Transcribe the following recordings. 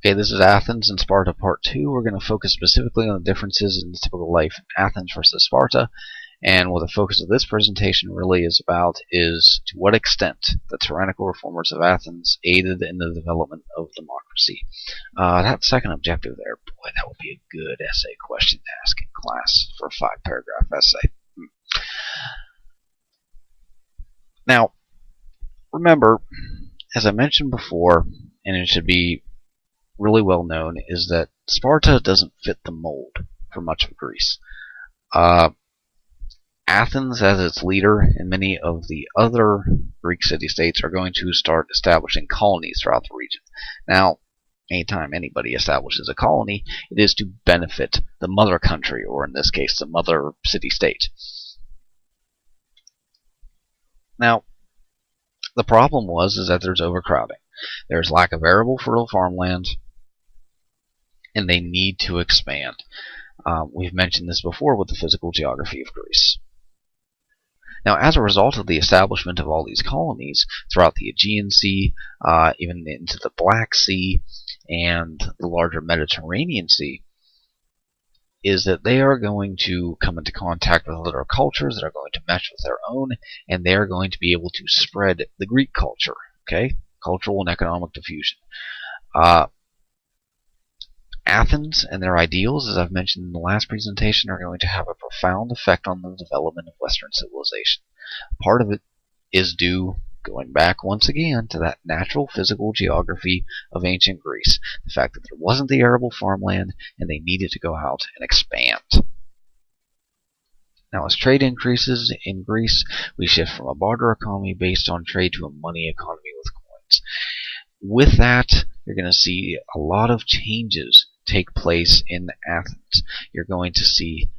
Okay, this is Athens and Sparta Part 2. We're going to focus specifically on the differences in the typical life in Athens versus Sparta. And what the focus of this presentation really is about is to what extent the tyrannical reformers of Athens aided in the development of democracy. That second objective there, boy, that would be a good essay question to ask in class for a 5-paragraph essay. Now, remember, as I mentioned before, and it should be really well known, is that Sparta doesn't fit the mold for much of Greece. Athens, as its leader, and many of the other Greek city-states are going to start establishing colonies throughout the region. Now, anytime anybody establishes a colony, it is to benefit the mother country, or in this case, the mother city-state. Now, the problem is that there's overcrowding. There's lack of arable fertile farmland, and they need to expand. We've mentioned this before with the physical geography of Greece. Now, as a result of the establishment of all these colonies throughout the Aegean Sea, even into the Black Sea, and the larger Mediterranean Sea, is that they are going to come into contact with other cultures that are going to mesh with their own, and they are going to be able to spread the Greek culture, okay? Cultural and economic diffusion. Athens and their ideals, as I've mentioned in the last presentation, are going to have a profound effect on the development of Western civilization. Part of it is due, going back once again, to that natural physical geography of ancient Greece. The fact that there wasn't the arable farmland, and they needed to go out and expand. Now, as trade increases in Greece, we shift from a barter economy based on trade to a money economy with coins. With that, you're going to see a lot of changes take place in Athens. You're going to see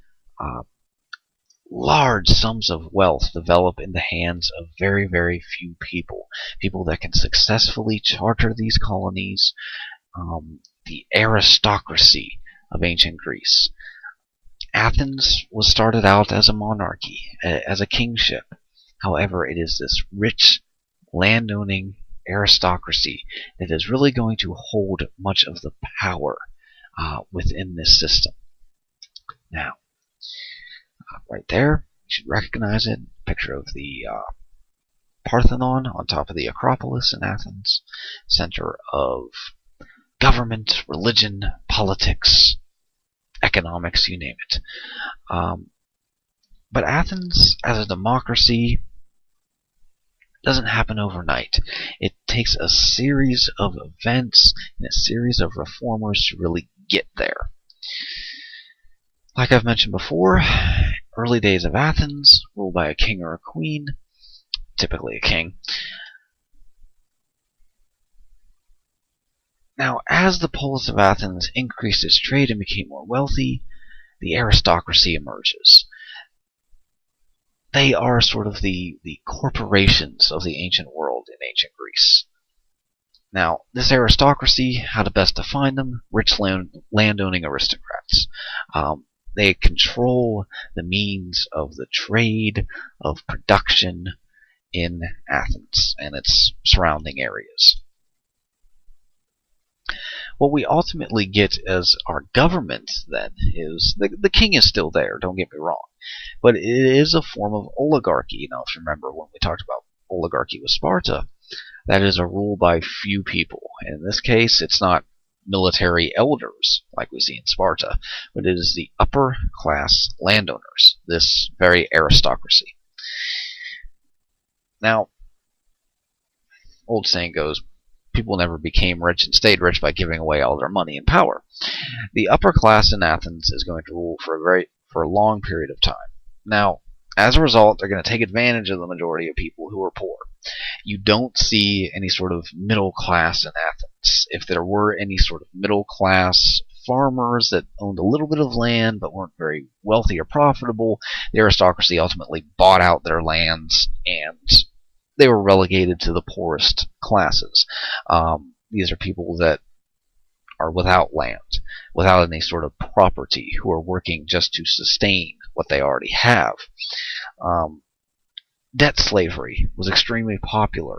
large sums of wealth develop in the hands of very, very few people. People that can successfully charter these colonies. The aristocracy of ancient Greece. Athens was started out as a monarchy, as a kingship. However, it is this rich, landowning aristocracy that is really going to hold much of the power within this system. Now, right there, you should recognize it. Picture of the Parthenon on top of the Acropolis in Athens, center of government, religion, politics, economics, you name it. But Athens, as a democracy, doesn't happen overnight. It takes a series of events and a series of reformers to really get there. Like I've mentioned before, early days of Athens, ruled by a king or a queen, typically a king. Now, as the polis of Athens increased its trade and became more wealthy, the aristocracy emerges. They are sort of the corporations of the ancient world in ancient Greece. Now, this aristocracy, how to best define them? Rich landowning aristocrats. They control the means of the trade, of production in Athens and its surrounding areas. What we ultimately get as our government, then, is the king is still there, don't get me wrong, but it is a form of oligarchy. Now, if you remember when we talked about oligarchy with Sparta, that is a rule by few people. And in this case, it's not military elders like we see in Sparta, but it is the upper class landowners, this very aristocracy. Now, old saying goes, people never became rich and stayed rich by giving away all their money and power. The upper class in Athens is going to rule for a long period of time. Now, as a result, they're going to take advantage of the majority of people who are poor. You don't see any sort of middle class in Athens. If there were any sort of middle class farmers that owned a little bit of land but weren't very wealthy or profitable, the aristocracy ultimately bought out their lands and they were relegated to the poorest classes. These are people that are without land, without any sort of property, who are working just to sustain what they already have. Debt slavery was extremely popular.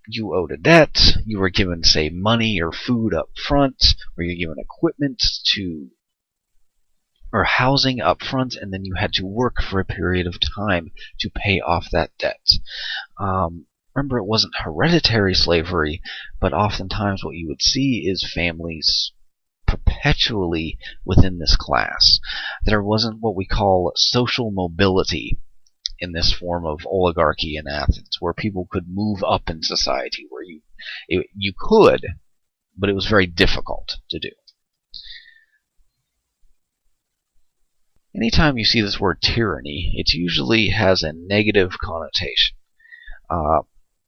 you owed a debt, you were given, say, money or food up front, or you're given equipment to or housing up front, and then you had to work for a period of time to pay off that debt. Remember, it wasn't hereditary slavery, but oftentimes what you would see is families perpetually within this class. There wasn't what we call social mobility in this form of oligarchy in Athens, where people could move up in society, where you could, but it was very difficult to do. Anytime you see this word tyranny, it usually has a negative connotation.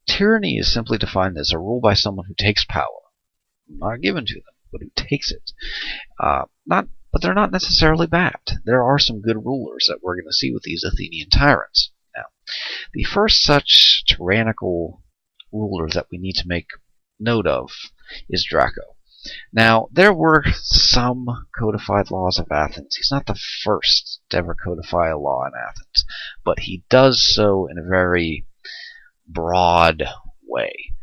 Tyranny is simply defined as a rule by someone who takes power, not given to them, but who takes it. But they're not necessarily bad. There are some good rulers that we're going to see with these Athenian tyrants. Now, the first such tyrannical ruler that we need to make note of is Draco. Now, there were some codified laws of Athens. He's not the first to ever codify a law in Athens, but he does so in a very broad way,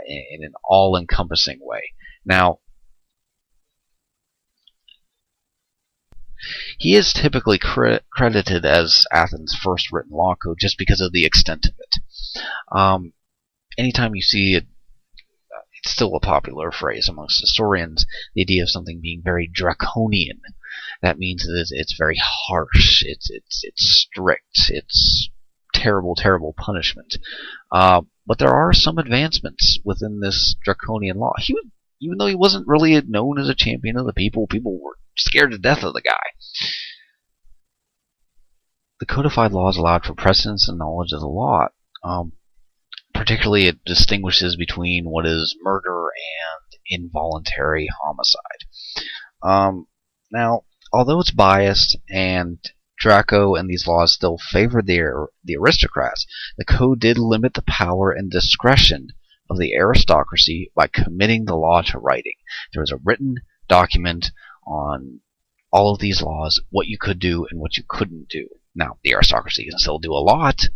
in an all-encompassing way. Now, he is typically credited as Athens' first written law code just because of the extent of it. Anytime you see it, it's still a popular phrase amongst historians, the idea of something being very draconian. That means that it's very harsh, it's strict, it's terrible, terrible punishment. But there are some advancements within this draconian law. Even though he wasn't really known as a champion of the people, people were scared to death of the guy. The codified laws allowed for precedence and knowledge of the law. Particularly, it distinguishes between what is murder and involuntary homicide. Now, although it's biased and Draco and these laws still favored the aristocrats, the code did limit the power and discretion of the aristocracy by committing the law to writing. There was a written document on all of these laws, what you could do and what you couldn't do. Now, the aristocracy can still do a lot,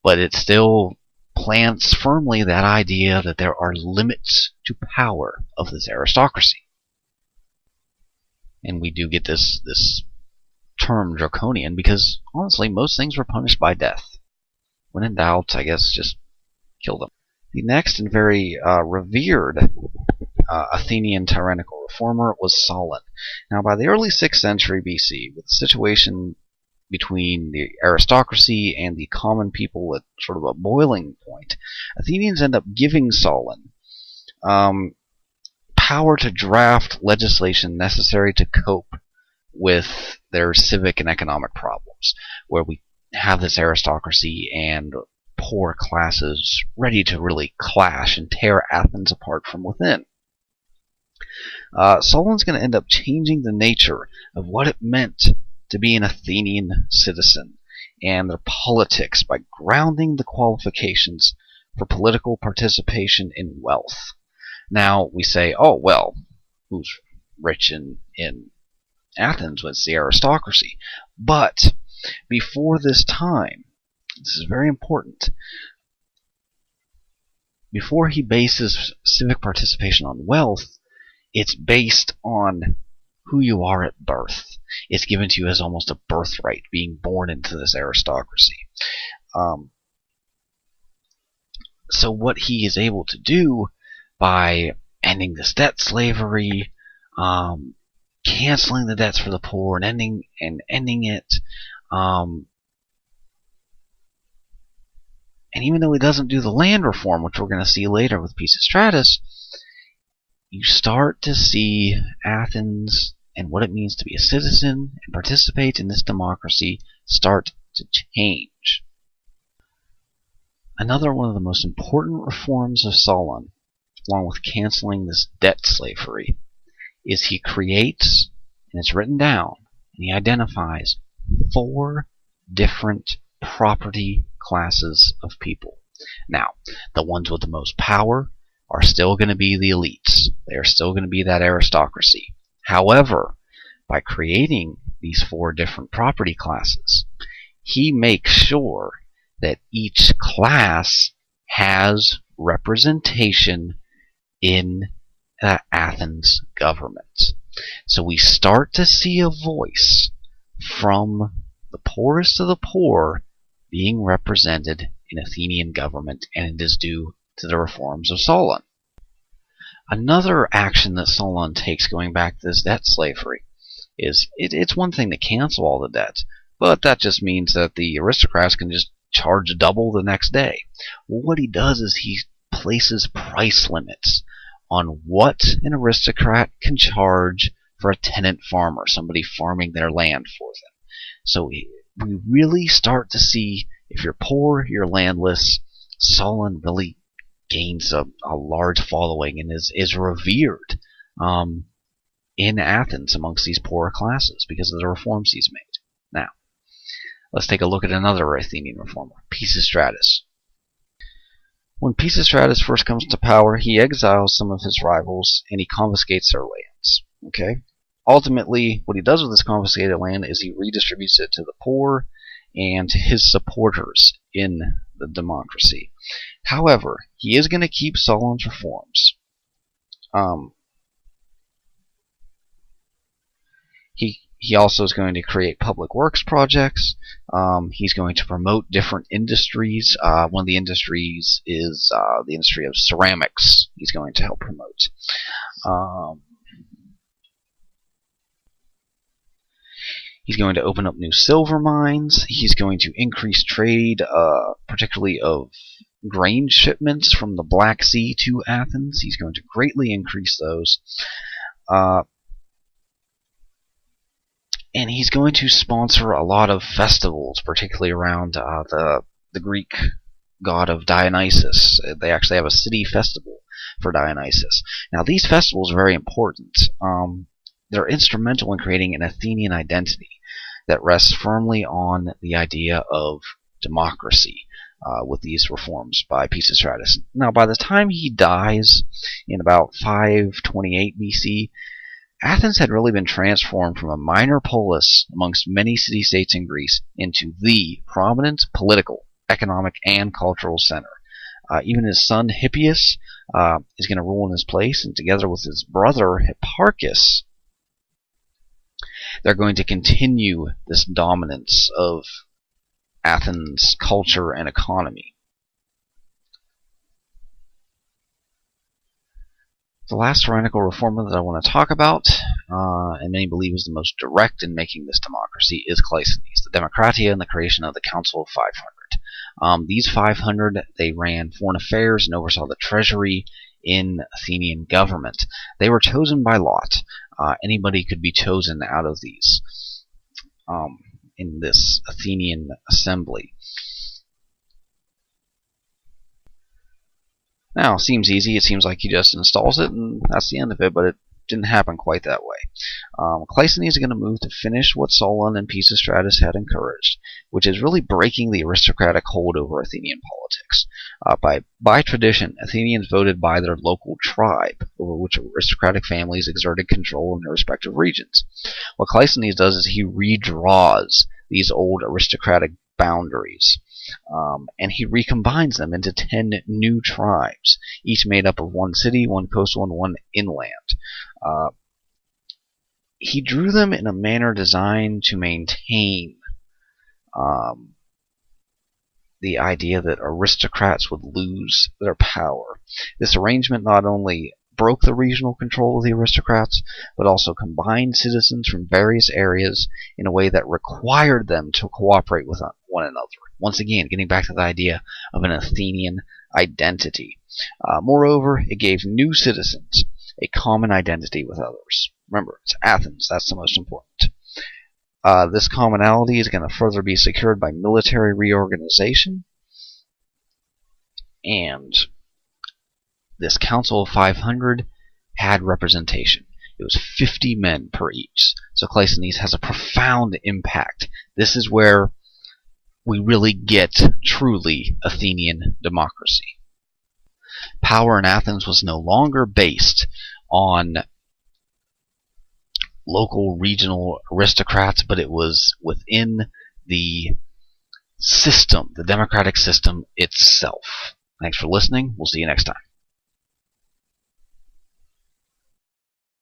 but it still plants firmly that idea that there are limits to power of this aristocracy. And we do get this term draconian because, honestly, most things were punished by death. When in doubt, I guess just kill them. The next and very revered Athenian tyrannical reformer was Solon. Now, by the early 6th century BC, with the situation between the aristocracy and the common people at sort of a boiling point, Athenians end up giving Solon power to draft legislation necessary to cope with their civic and economic problems, where we have this aristocracy and poor classes ready to really clash and tear Athens apart from within. Solon's going to end up changing the nature of what it meant to be an Athenian citizen and their politics by grounding the qualifications for political participation in wealth. Now, we say, oh, well, who's rich in Athens? It's the aristocracy. But before this time, this is very important, before he bases civic participation on wealth, it's based on who you are at birth. It's given to you as almost a birthright, being born into this aristocracy. So what he is able to do by ending this debt slavery, canceling the debts for the poor, and ending it, and even though he doesn't do the land reform, which we're going to see later with Pisistratus, you start to see Athens and what it means to be a citizen and participate in this democracy start to change. Another one of the most important reforms of Solon, along with canceling this debt slavery, is he creates, and it's written down, and he identifies 4 different property classes of people. Now, the ones with the most power are still going to be the elites. They are still going to be that aristocracy. However, by creating these 4 different property classes, he makes sure that each class has representation in Athens government. So we start to see a voice from the poorest of the poor being represented in Athenian government, and it is due to the reforms of Solon. Another action that Solon takes going back to this debt slavery is it's one thing to cancel all the debt, but that just means that the aristocrats can just charge double the next day. Well, what he does is he places price limits on what an aristocrat can charge for a tenant farmer, somebody farming their land for them. So we really start to see, if you're poor, you're landless, Solon really gains a large following and is revered in Athens amongst these poorer classes because of the reforms he's made. Now, let's take a look at another Athenian reformer, Pisistratus. When Pisistratus first comes to power, he exiles some of his rivals and he confiscates their lands. Okay? Ultimately, what he does with this confiscated land is he redistributes it to the poor and to his supporters in the democracy. However, he is going to keep Solon's reforms. He also is going to create public works projects. He's going to promote different industries. One of the industries is the industry of ceramics. He's going to help promote. He's going to open up new silver mines. He's going to increase trade, particularly of grain shipments from the Black Sea to Athens. He's going to greatly increase those. And he's going to sponsor a lot of festivals, particularly around the Greek god of Dionysus. They actually have a city festival for Dionysus. Now, these festivals are very important. They're instrumental in creating an Athenian identity that rests firmly on the idea of democracy with these reforms by Pisistratus. Now, by the time he dies in about 528 BC, Athens had really been transformed from a minor polis amongst many city-states in Greece into the prominent political, economic, and cultural center. Even his son Hippias is going to rule in his place, and together with his brother Hipparchus, they're going to continue this dominance of Athens' culture and economy. The last tyrannical reformer that I want to talk about, and many believe is the most direct in making this democracy, is Cleisthenes, the Democratia, and the creation of the Council of 500. These 500, they ran foreign affairs and oversaw the treasury in Athenian government. They were chosen by lot. Anybody could be chosen out of these in this Athenian assembly. Now, it seems easy. It seems like he just installs it, and that's the end of it, but it didn't happen quite that way. Cleisthenes is going to move to finish what Solon and Pisistratus had encouraged, which is really breaking the aristocratic hold over Athenian politics. By tradition, Athenians voted by their local tribe, over which aristocratic families exerted control in their respective regions. What Cleisthenes does is he redraws these old aristocratic boundaries. And he recombines them into 10 new tribes, each made up of one city, one coastal, and one inland. He drew them in a manner designed to maintain the idea that aristocrats would lose their power. This arrangement not only broke the regional control of the aristocrats, but also combined citizens from various areas in a way that required them to cooperate with one another. Once again, getting back to the idea of an Athenian identity. Moreover, it gave new citizens a common identity with others. Remember, it's Athens, that's the most important. This commonality is going to further be secured by military reorganization, and this Council of 500 had representation. It was 50 men per each. So Cleisthenes has a profound impact. This is where we really get truly Athenian democracy. Power in Athens was no longer based on local regional aristocrats, but it was within the system, the democratic system itself. Thanks for listening. We'll see you next time.